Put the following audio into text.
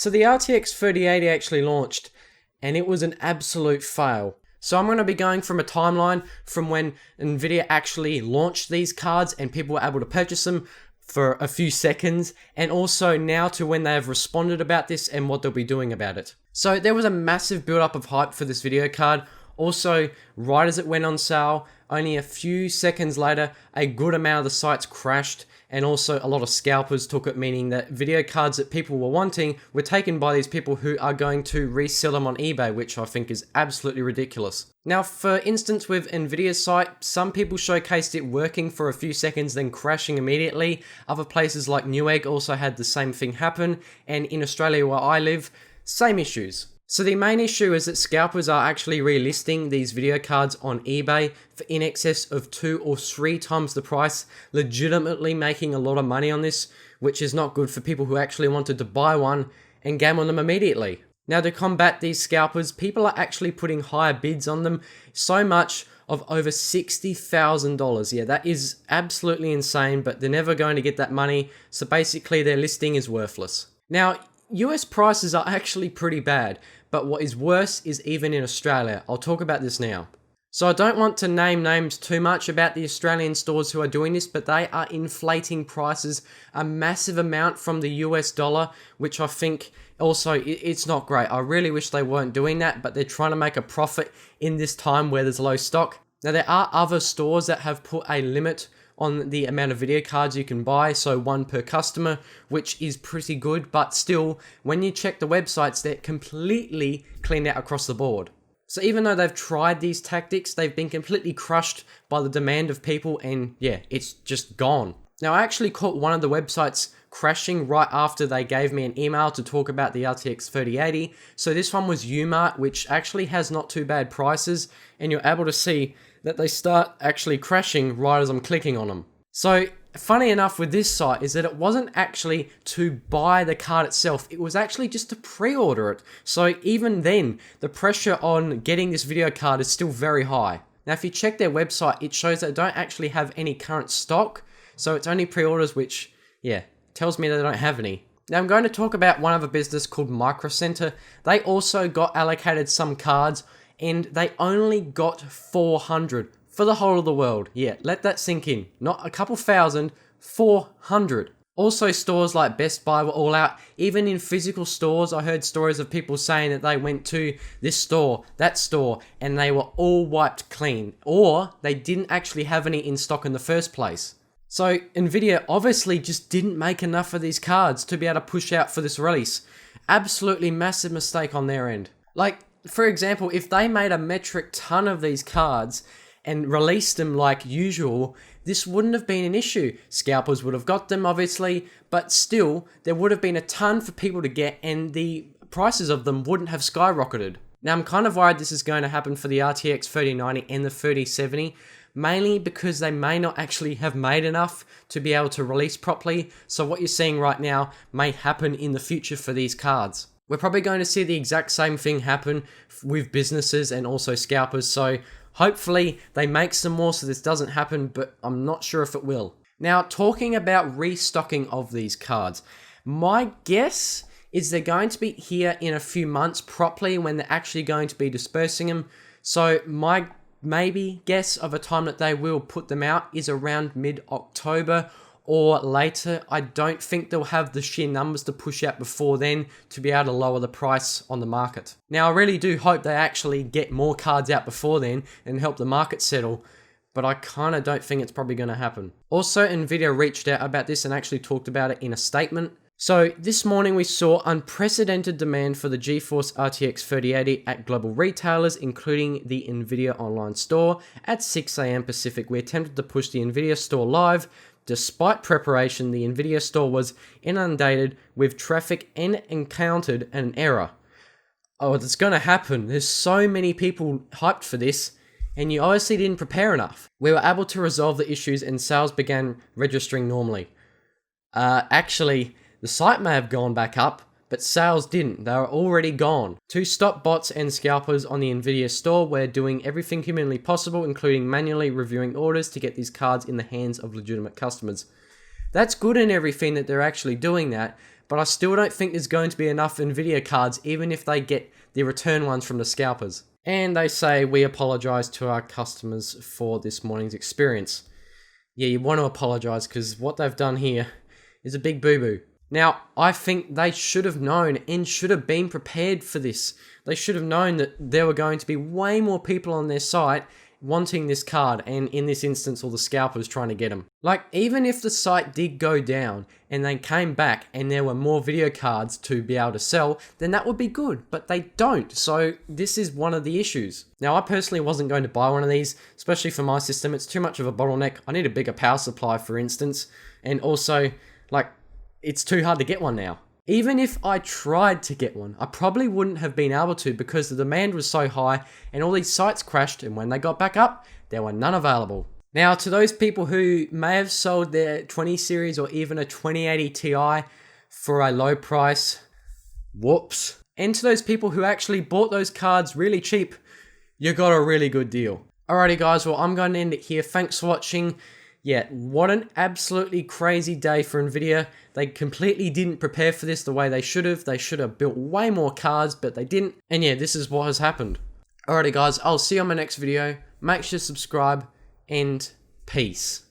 So the RTX 3080 actually launched, and it was an absolute fail. So I'm going to be going from a timeline from when Nvidia actually launched these cards and people were able to purchase them for a few seconds, and also now to when they have responded about this and what they'll be doing about it. So there was a massive build up of hype for this video card. Also, right as it went on sale, only a few seconds later, a good amount of the sites crashed, and also a lot of scalpers took it, meaning that video cards that people were wanting were taken by these people who are going to resell them on eBay, which I think is absolutely ridiculous. Now, for instance, with Nvidia's site, some people showcased it working for a few seconds then crashing immediately. Other places like Newegg also had the same thing happen, and in Australia where I live, same issues. So the main issue is that scalpers are actually relisting these video cards on eBay for in excess of 2 or 3 times the price, legitimately making a lot of money on this, which is not good for people who actually wanted to buy one and game on them immediately. Now, to combat these scalpers, people are actually putting higher bids on them, so much of over $60,000. Yeah, that is absolutely insane, but they're never going to get that money, so basically their listing is worthless. Now, US prices are actually pretty bad, but what is worse is even in Australia. I'll talk about this now. So I don't want to name names too much about the Australian stores who are doing this, but they are inflating prices a massive amount from the US dollar, which I think also it's not great. I really wish they weren't doing that, but they're trying to make a profit in this time where there's low stock. Now, there are other stores that have put a limit on the amount of video cards you can buy, so 1 per customer, which is pretty good, but still, when you check the websites, they're completely cleaned out across the board. So even though they've tried these tactics, they've been completely crushed by the demand of people, and yeah, it's just gone. Now, I actually caught one of the websites crashing right after they gave me an email to talk about the RTX 3080. So this one was Umart, which actually has not too bad prices, and you're able to see that they start actually crashing right as I'm clicking on them. So funny enough with this site is that it wasn't actually to buy the card itself, it was actually just to pre-order it. So even then, the pressure on getting this video card is still very high. Now, if you check their website, it shows they don't actually have any current stock, so it's only pre-orders, which, yeah, tells me they don't have any. Now, I'm going to talk about one other business called Micro Center. They also got allocated some cards, and they only got 400 for the whole of the world. Yeah, let that sink in. Not a couple thousand, 400. Also, stores like Best Buy were all out. Even in physical stores, I heard stories of people saying that they went to this store, that store, and they were all wiped clean, or they didn't actually have any in stock in the first place. So Nvidia obviously just didn't make enough of these cards to be able to push out for this release. Absolutely massive mistake on their end. Like, for example, if they made a metric ton of these cards and released them like usual, this wouldn't have been an issue. Scalpers would have got them, obviously, but still, there would have been a ton for people to get, and the prices of them wouldn't have skyrocketed. Now, I'm kind of worried this is going to happen for the RTX 3090 and the 3070, mainly because they may not actually have made enough to be able to release properly, so what you're seeing right now may happen in the future for these cards. We're probably going to see the exact same thing happen with businesses and also scalpers, so hopefully they make some more so this doesn't happen, but I'm not sure if it will. Now, talking about restocking of these cards, my guess is they're going to be here in a few months properly when they're actually going to be dispersing them. So my maybe guess of a time that they will put them out is around mid-October or later. I don't think they'll have the sheer numbers to push out before then to be able to lower the price on the market. Now, I really do hope they actually get more cards out before then and help the market settle, but I kind of don't think it's probably going to happen. Also, Nvidia reached out about this and actually talked about it in a statement. So this morning we saw unprecedented demand for the GeForce RTX 3080 at global retailers, including the Nvidia online store. At 6 AM Pacific, we attempted to push the Nvidia store live. Despite preparation, the Nvidia store was inundated with traffic and encountered an error. Oh, it's going to happen. There's so many people hyped for this, and you obviously didn't prepare enough. We were able to resolve the issues and sales began registering normally. Actually, the site may have gone back up, but sales didn't. They were already gone. To stop bots and scalpers on the Nvidia store, we're doing everything humanly possible, including manually reviewing orders to get these cards in the hands of legitimate customers. That's good and everything that they're actually doing that, but I still don't think there's going to be enough Nvidia cards, even if they get the return ones from the scalpers. And they say, we apologize to our customers for this morning's experience. Yeah, you want to apologize because what they've done here is a big boo-boo. Now, I think they should have known and should have been prepared for this. They should have known that there were going to be way more people on their site wanting this card, and in this instance, all the scalpers trying to get them. Like, even if the site did go down and they came back and there were more video cards to be able to sell, then that would be good, but they don't. So this is one of the issues. Now, I personally wasn't going to buy one of these, especially for my system. It's too much of a bottleneck. I need a bigger power supply, for instance, and also, like, it's too hard to get one now. Even if I tried to get one, I probably wouldn't have been able to because the demand was so high and all these sites crashed, and when they got back up, there were none available. Now, to those people who may have sold their 20 series or even a 2080 Ti for a low price, whoops. And to those people who actually bought those cards really cheap, you got a really good deal. Alrighty guys, well, I'm going to end it here. Thanks for watching. Yeah, what an absolutely crazy day for Nvidia. They completely didn't prepare for this the way they should have. They should have built way more cards, but they didn't. And yeah, this is what has happened. Alrighty guys, I'll see you on my next video. Make sure to subscribe, and peace.